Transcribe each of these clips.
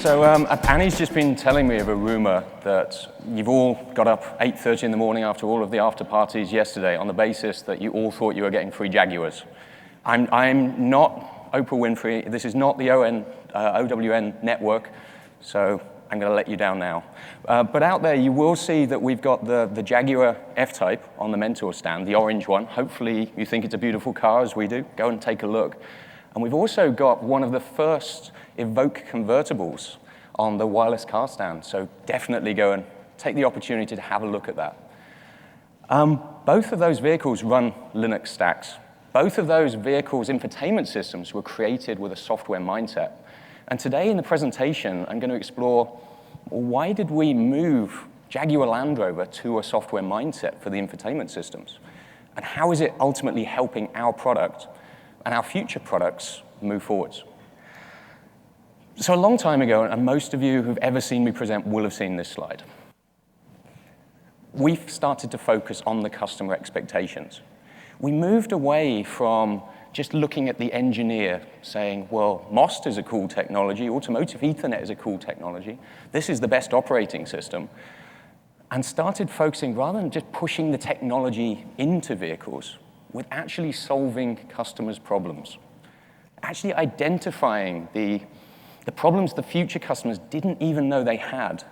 Annie's just been telling me of a rumor that you've all got up 8:30 in the morning after all of the after parties yesterday on the basis that you all thought you were getting free Jaguars. I'm not Oprah Winfrey. This is not the OWN network, so I'm going to let you down now. But out there, you will see that we've got the Jaguar F-Type on the Mentor stand, the orange one. Hopefully, you think it's a beautiful car, as we do. Go and take a look. And we've also got one of the first Evoque convertibles on the wireless car stand, so definitely go and take the opportunity to have a look at that. Both of those vehicles run Linux stacks. Both of those vehicles' infotainment systems were created with a software mindset. And today in the presentation, I'm going to explore, well, why did we move Jaguar Land Rover to a software mindset for the infotainment systems? And how is it ultimately helping our product and our future products move forwards? So a long time ago, and most of you who've ever seen me present will have seen this slide, we've started to focus on the customer expectations. We moved away from just looking at the engineer saying, well, MOST is a cool technology, automotive Ethernet is a cool technology, this is the best operating system, and started focusing, rather than just pushing the technology into vehicles, with actually solving customers' problems, actually identifying the problems the future customers didn't even know they had,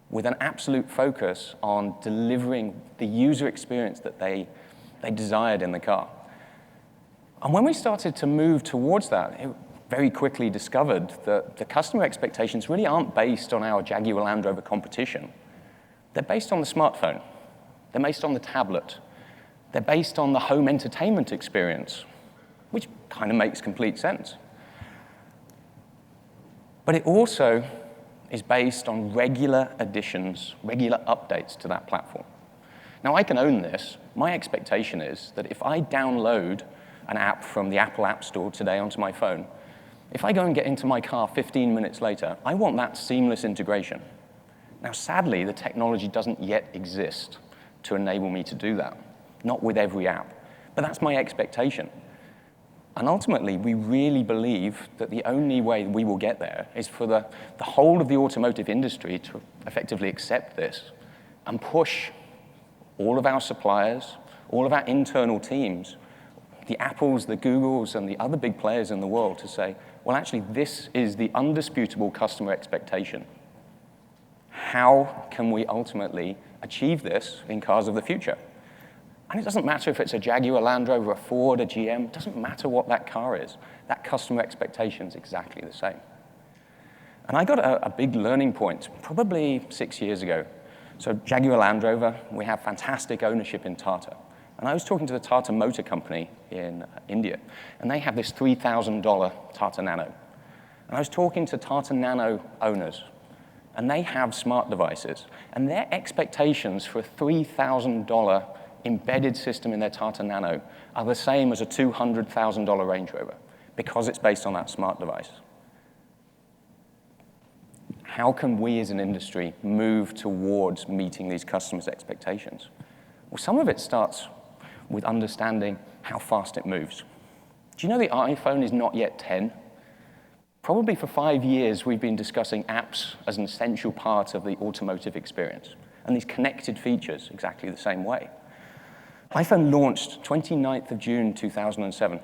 with an absolute focus on delivering the user experience that they desired in the car. And when we started to move towards that, it very quickly discovered that the customer expectations really aren't based on our Jaguar Land Rover competition. They're based on the smartphone. They're based on the tablet. They're based on the home entertainment experience, which kind of makes complete sense. But it also is based on regular additions, regular updates to that platform. Now, I can own this. My expectation is that if I download an app from the Apple App Store today onto my phone, if I go and get into my car 15 minutes later, I want that seamless integration. Now, sadly, the technology doesn't yet exist to enable me to do that, not with every app. But that's my expectation. And ultimately, we really believe that the only way we will get there is for the whole of the automotive industry to effectively accept this and push all of our suppliers, all of our internal teams, the Apples, the Googles, and the other big players in the world to say, well, actually, this is the undisputable customer expectation. How can we ultimately achieve this in cars of the future? And it doesn't matter if it's a Jaguar, Land Rover, a Ford, a GM. It doesn't matter what that car is. That customer expectation is exactly the same. And I got a big learning point probably 6 years ago. So Jaguar Land Rover, we have fantastic ownership in Tata. And I was talking to the Tata Motor Company in India, and they have this $3,000 Tata Nano. And I was talking to Tata Nano owners, and they have smart devices. And their expectations for a $3,000 embedded system in their Tata Nano are the same as a $200,000 Range Rover, because it's based on that smart device. How can we as an industry move towards meeting these customers' expectations? Well, some of it starts with understanding how fast it moves. Do you know the iPhone is not yet 10? Probably for 5 years, we've been discussing apps as an essential part of the automotive experience, and these connected features exactly the same way. iPhone launched 29th of June, 2007.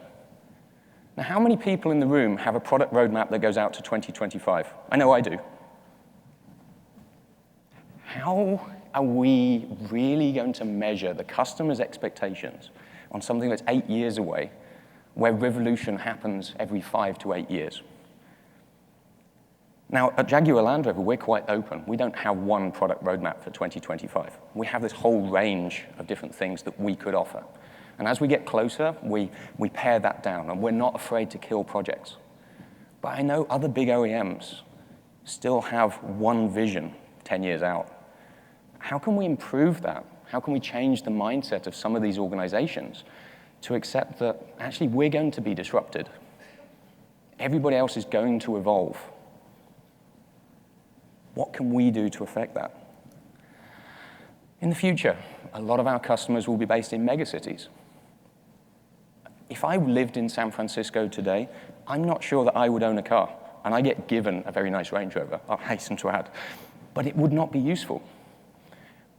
Now, how many people in the room have a product roadmap that goes out to 2025? I know I do. How are we really going to measure the customer's expectations on something that's 8 years away, where revolution happens every 5 to 8 years? Now, at Jaguar Land Rover, we're quite open. We don't have one product roadmap for 2025. We have this whole range of different things that we could offer. And as we get closer, we pare that down, and we're not afraid to kill projects. But I know other big OEMs still have one vision 10 years out. How can we improve that? How can we change the mindset of some of these organizations to accept that actually we're going to be disrupted? Everybody else is going to evolve. What can we do to affect that? In the future, a lot of our customers will be based in megacities. If I lived in San Francisco today, I'm not sure that I would own a car. and I get given a very nice Range Rover, I'll hasten to add, but it would not be useful.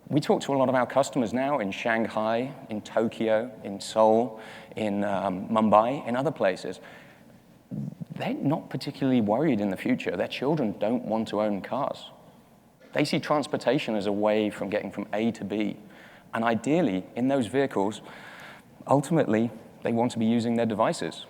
We talk to a lot of our customers now in Shanghai, in Tokyo, in Seoul, in Mumbai, in other places. They're not particularly worried in the future. Their children don't want to own cars. They see transportation as a way from getting from A to B. And ideally, in those vehicles, ultimately, they want to be using their devices.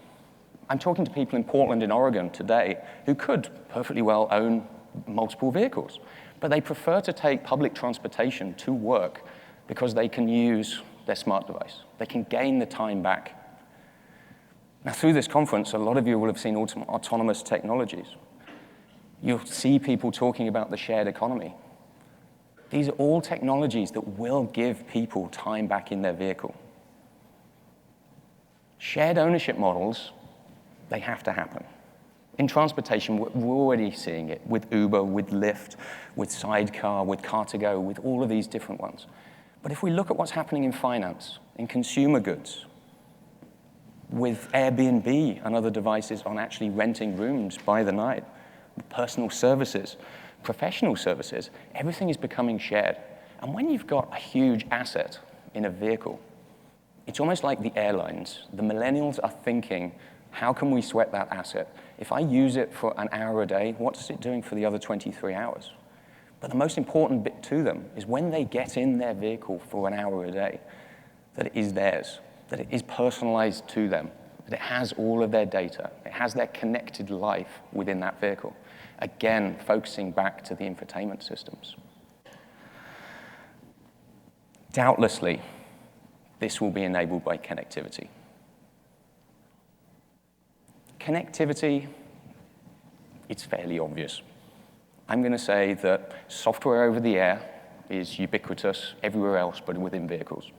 I'm talking to people in Portland, in Oregon today, who could perfectly well own multiple vehicles, but they prefer to take public transportation to work because they can use their smart device. They can gain the time back. Now, through this conference, a lot of you will have seen autonomous technologies. You'll see people talking about the shared economy. These are all technologies that will give people time back in their vehicle. Shared ownership models, they have to happen. In transportation, we're already seeing it with Uber, with Lyft, with Sidecar, with Car2Go, with all of these different ones. But if we look at what's happening in finance, in consumer goods, with Airbnb and other devices on actually renting rooms by the night, personal services, professional services, everything is becoming shared. And when you've got a huge asset in a vehicle, it's almost like the airlines. The millennials are thinking, how can we sweat that asset? If I use it for an hour a day, what's it doing for the other 23 hours? But the most important bit to them is when they get in their vehicle for an hour a day, that it is theirs, that it is personalized to them, that it has all of their data, it has their connected life within that vehicle. Again, focusing back to the infotainment systems. Doubtlessly, this will be enabled by connectivity. Connectivity, it's fairly obvious. I'm going to say that software over the air is ubiquitous everywhere else but within vehicles.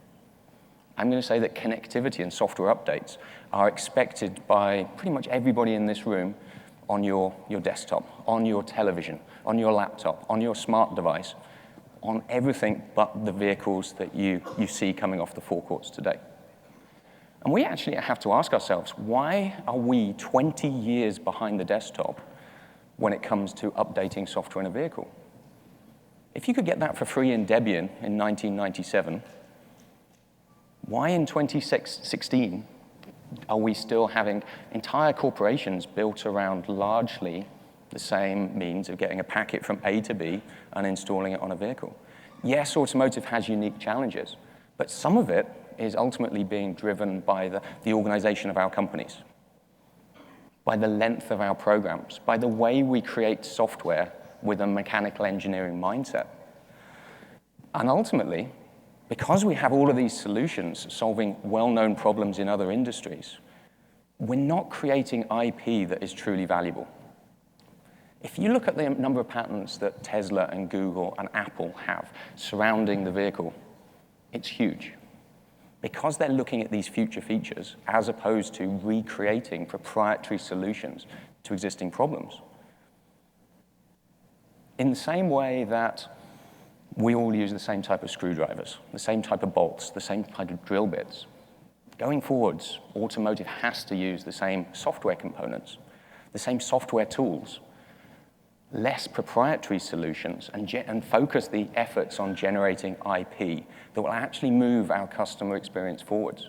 I'm going to say that connectivity and software updates are expected by pretty much everybody in this room on your desktop, on your television, on your laptop, on your smart device, on everything but the vehicles that you see coming off the forecourts today. And we actually have to ask ourselves, why are we 20 years behind the desktop when it comes to updating software in a vehicle? If you could get that for free in Debian in 1997, why in 2016 are we still having entire corporations built around largely the same means of getting a packet from A to B and installing it on a vehicle? Yes, automotive has unique challenges, but some of it is ultimately being driven by the organization of our companies, by the length of our programs, by the way we create software with a mechanical engineering mindset. And ultimately, because we have all of these solutions solving well-known problems in other industries, we're not creating IP that is truly valuable. If you look at the number of patents that Tesla and Google and Apple have surrounding the vehicle, it's huge. Because they're looking at these future features as opposed to recreating proprietary solutions to existing problems. In the same way that we all use the same type of screwdrivers, the same type of bolts, the same type of drill bits. Going forwards, automotive has to use the same software components, the same software tools, less proprietary solutions, and focus the efforts on generating IP that will actually move our customer experience forwards.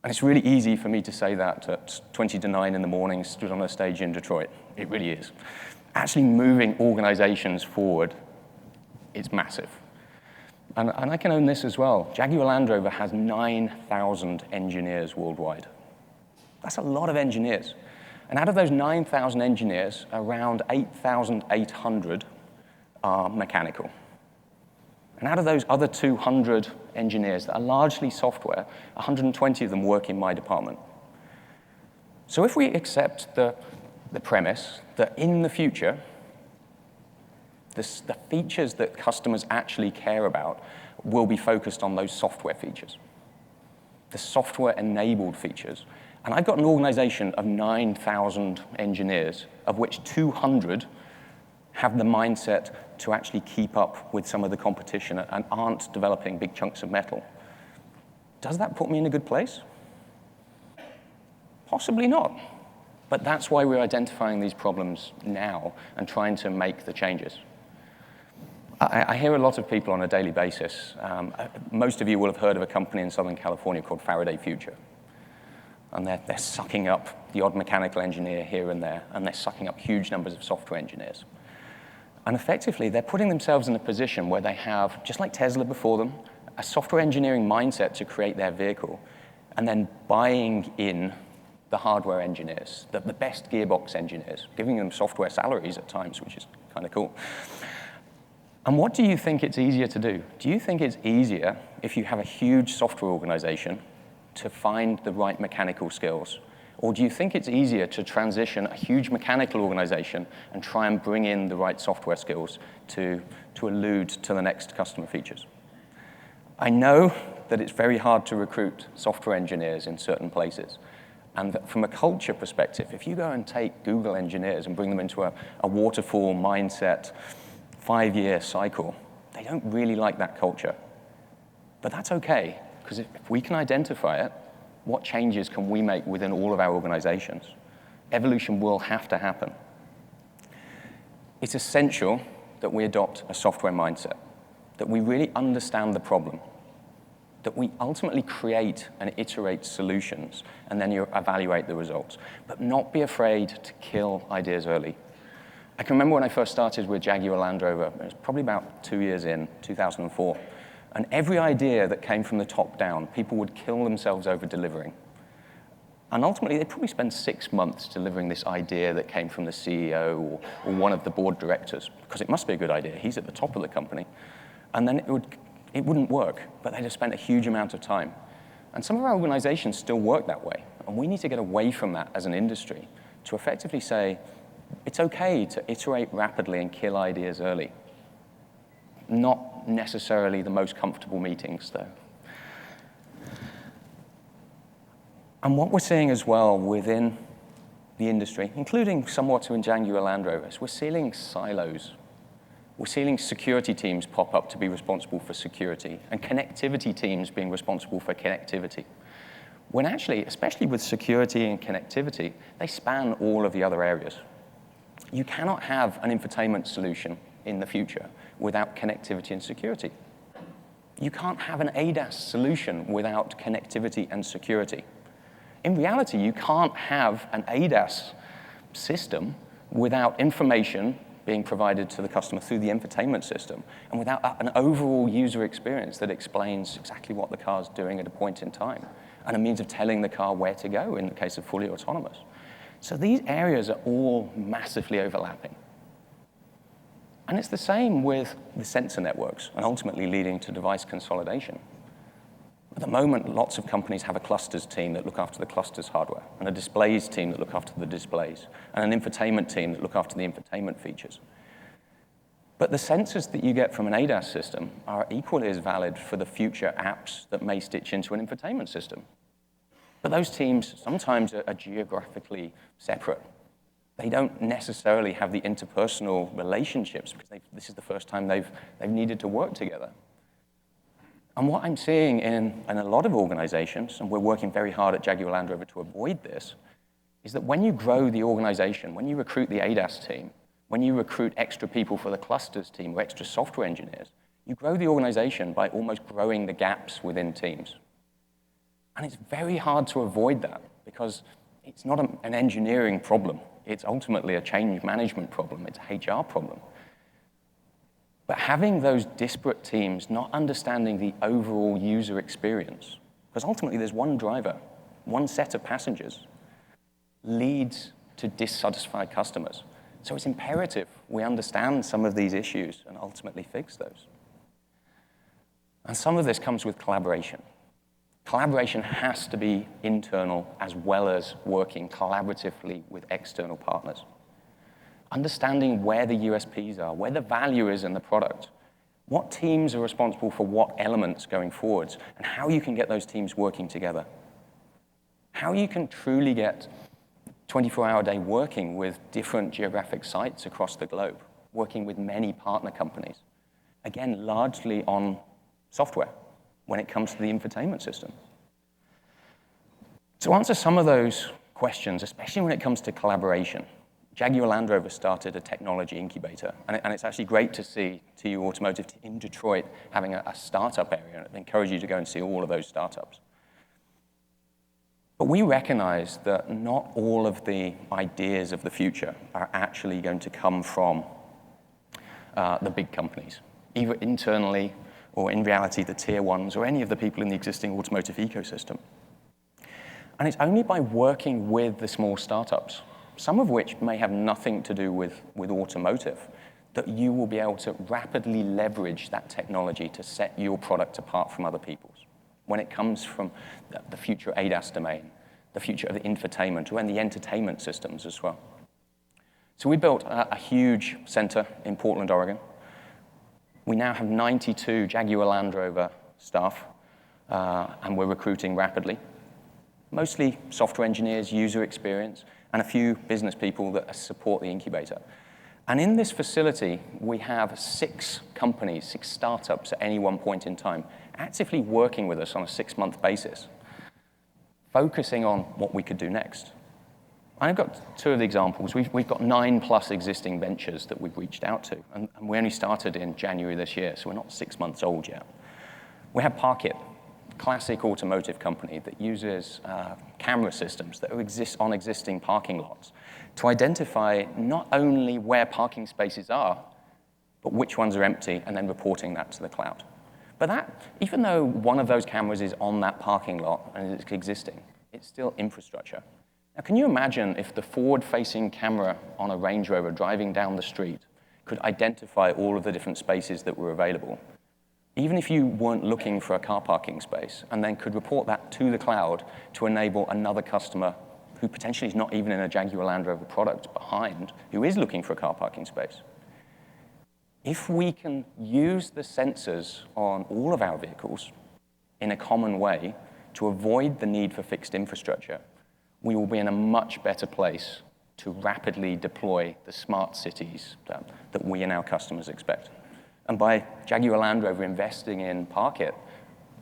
And it's really easy for me to say that at 20 to 9 in the morning, stood on a stage in Detroit. It really is. Actually moving organizations forward, it's massive. And I can own this as well. Jaguar Land Rover has 9,000 engineers worldwide. That's a lot of engineers. And out of those 9,000 engineers, around 8,800 are mechanical. And out of those other 200 engineers that are largely software, 120 of them work in my department. So if we accept the premise that in the future, the features that customers actually care about will be focused on those software features, the software-enabled features. And I've got an organization of 9,000 engineers, of which 200 have the mindset to actually keep up with some of the competition and aren't developing big chunks of metal. Does that put me in a good place? Possibly not. But that's why we're identifying these problems now and trying to make the changes. I hear a lot of people on a daily basis. Most of you will have heard of a company in Southern California called Faraday Future. And they're sucking up the odd mechanical engineer here and there, and they're sucking up huge numbers of software engineers. And effectively, they're putting themselves in a position where they have, just like Tesla before them, a software engineering mindset to create their vehicle, and then buying in the hardware engineers, the best gearbox engineers, giving them software salaries at times, which is kind of cool. And what do you think it's easier to do? Do you think it's easier if you have a huge software organization to find the right mechanical skills? Or do you think it's easier to transition a huge mechanical organization and try and bring in the right software skills to allude to the next customer features? I know that it's very hard to recruit software engineers in certain places. And that from a culture perspective, if you go and take Google engineers and bring them into a waterfall mindset, 5-year cycle, they don't really like that culture. But that's okay, because if we can identify it, what changes can we make within all of our organizations? Evolution will have to happen. It's essential that we adopt a software mindset, that we really understand the problem, that we ultimately create and iterate solutions, and then you evaluate the results, but not be afraid to kill ideas early. I can remember when I first started with Jaguar Land Rover, it was probably about 2 years in, 2004, and every idea that came from the top down, people would kill themselves over delivering. And ultimately, they'd probably spend 6 months delivering this idea that came from the CEO or one of the board directors, because it must be a good idea. He's at the top of the company. And then it wouldn't work, but they'd have spent a huge amount of time. And some of our organizations still work that way, and we need to get away from that as an industry to effectively say, it's okay to iterate rapidly and kill ideas early. Not necessarily the most comfortable meetings, though. And what we're seeing as well within the industry, including somewhat in Jaguar Land Rover, is we're seeing silos. We're seeing security teams pop up to be responsible for security, and connectivity teams being responsible for connectivity. When actually, especially with security and connectivity, they span all of the other areas. You cannot have an infotainment solution in the future without connectivity and security. You can't have an ADAS solution without connectivity and security. In reality, you can't have an ADAS system without information being provided to the customer through the infotainment system, and without an overall user experience that explains exactly what the car's doing at a point in time, and a means of telling the car where to go in the case of fully autonomous. So these areas are all massively overlapping. And it's the same with the sensor networks, and ultimately leading to device consolidation. At the moment, lots of companies have a clusters team that look after the clusters hardware, and a displays team that look after the displays, and an infotainment team that look after the infotainment features. But the sensors that you get from an ADAS system are equally as valid for the future apps that may stitch into an infotainment system. But those teams sometimes are geographically separate. They don't necessarily have the interpersonal relationships because this is the first time they've needed to work together. And what I'm seeing in a lot of organizations, and we're working very hard at Jaguar Land Rover to avoid this, is that when you grow the organization, when you recruit the ADAS team, when you recruit extra people for the clusters team or extra software engineers, you grow the organization by almost growing the gaps within teams. And it's very hard to avoid that because it's not an engineering problem. It's ultimately a change management problem. It's a HR problem. But having those disparate teams not understanding the overall user experience, because ultimately there's one driver, one set of passengers, leads to dissatisfied customers. So it's imperative we understand some of these issues and ultimately fix those. And some of this comes with collaboration. Collaboration has to be internal as well as working collaboratively with external partners. Understanding where the USPs are, where the value is in the product, what teams are responsible for what elements going forwards, and how you can get those teams working together. How you can truly get 24-hour-day working with different geographic sites across the globe, working with many partner companies. Again, largely on software when it comes to the infotainment system. To answer some of those questions, especially when it comes to collaboration. Jaguar Land Rover started a technology incubator, and it's actually great to see TU-Automotive in Detroit having a startup area. I encourage you to go and see all of those startups. But we recognize that not all of the ideas of the future are actually going to come from the big companies, either internally or in reality the tier ones or any of the people in the existing automotive ecosystem. And it's only by working with the small startups, some of which may have nothing to do with automotive, that you will be able to rapidly leverage that technology to set your product apart from other people's. When it comes from the future ADAS domain, the future of the infotainment, or in the entertainment systems as well. So we built a huge center in Portland, Oregon. We now have 92 Jaguar Land Rover staff, and we're recruiting rapidly. Mostly software engineers, user experience, and a few business people that support the incubator. And in this facility, we have 6 companies, 6 startups at any one point in time, actively working with us on a 6-month basis, focusing on what we could do next. I've got 2 of the examples. We've got 9+ existing ventures that we've reached out to, and we only started in January this year, so we're not 6 months old yet. We have Parkit, classic automotive company that uses camera systems that exist on existing parking lots to identify not only where parking spaces are, but which ones are empty, and then reporting that to the cloud. But that, even though one of those cameras is on that parking lot and it's existing, it's still infrastructure. Now, can you imagine if the forward-facing camera on a Range Rover driving down the street could identify all of the different spaces that were available, even if you weren't looking for a car parking space, and then could report that to the cloud to enable another customer who potentially is not even in a Jaguar Land Rover product behind, who is looking for a car parking space? If we can use the sensors on all of our vehicles in a common way to avoid the need for fixed infrastructure, we will be in a much better place to rapidly deploy the smart cities that we and our customers expect. And by Jaguar Land Rover investing in Parkit,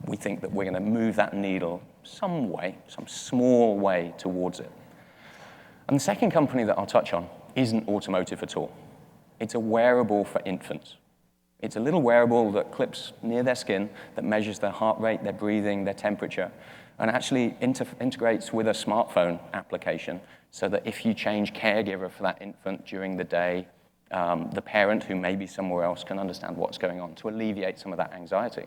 we think that we're going to move that needle some way, some small way towards it. And the second company that I'll touch on isn't automotive at all. It's a wearable for infants. It's a little wearable that clips near their skin that measures their heart rate, their breathing, their temperature, and actually integrates with a smartphone application so that if you change caregiver for that infant during the day, the parent who may be somewhere else can understand what's going on to alleviate some of that anxiety.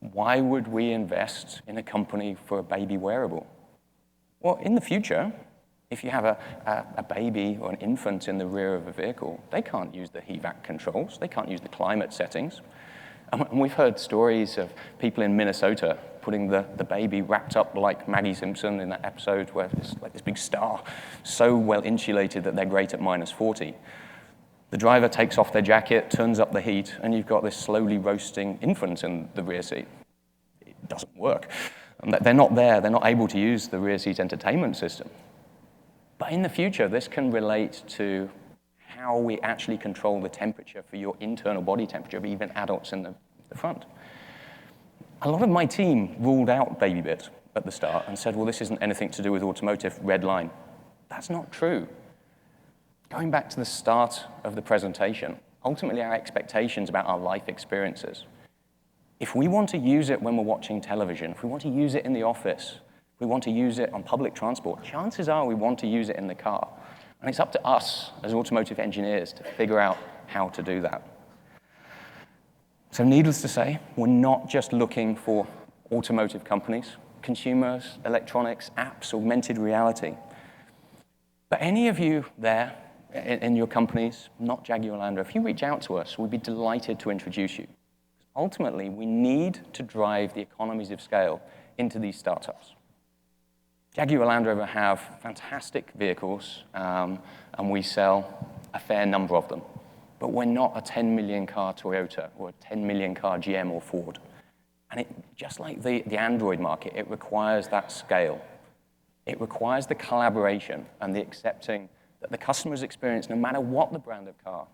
Why would we invest in a company for a baby wearable? Well, in the future, if you have a baby or an infant in the rear of a vehicle, they can't use the HVAC controls. They can't use the climate settings. And we've heard stories of people in Minnesota putting the baby wrapped up like Maggie Simpson in that episode where it's like this big star, so well insulated that they're great at -40. The driver takes off their jacket, turns up the heat, and you've got this slowly roasting infant in the rear seat. It doesn't work. And they're not there. They're not able to use the rear seat entertainment system. But in the future, this can relate to how we actually control the temperature for your internal body temperature of even adults in the front. A lot of my team ruled out BabyBit at the start and said, well, this isn't anything to do with automotive, red line. That's not true. Going back to the start of the presentation, ultimately our expectations about our life experiences. If we want to use it when we're watching television, if we want to use it in the office, if we want to use it on public transport, chances are we want to use it in the car. And it's up to us as automotive engineers to figure out how to do that. So needless to say, we're not just looking for automotive companies, consumers, electronics, apps, augmented reality. But any of you there in your companies, not Jaguar Land Rover, if you reach out to us, we'd be delighted to introduce you. Ultimately, we need to drive the economies of scale into these startups. Jaguar Land Rover have fantastic vehicles, and we sell a fair number of them. But we're not a 10 million car Toyota or a 10 million car GM or Ford. And just like the Android market, it requires that scale. It requires the collaboration and the accepting that the customer's experience, no matter what the brand of car,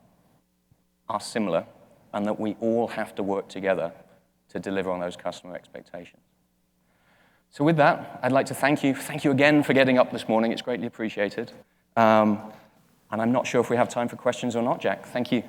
are similar, and that we all have to work together to deliver on those customer expectations. So with that, I'd like to thank you. Thank you again for getting up this morning. It's greatly appreciated. And I'm not sure if we have time for questions or not, Jack. Thank you.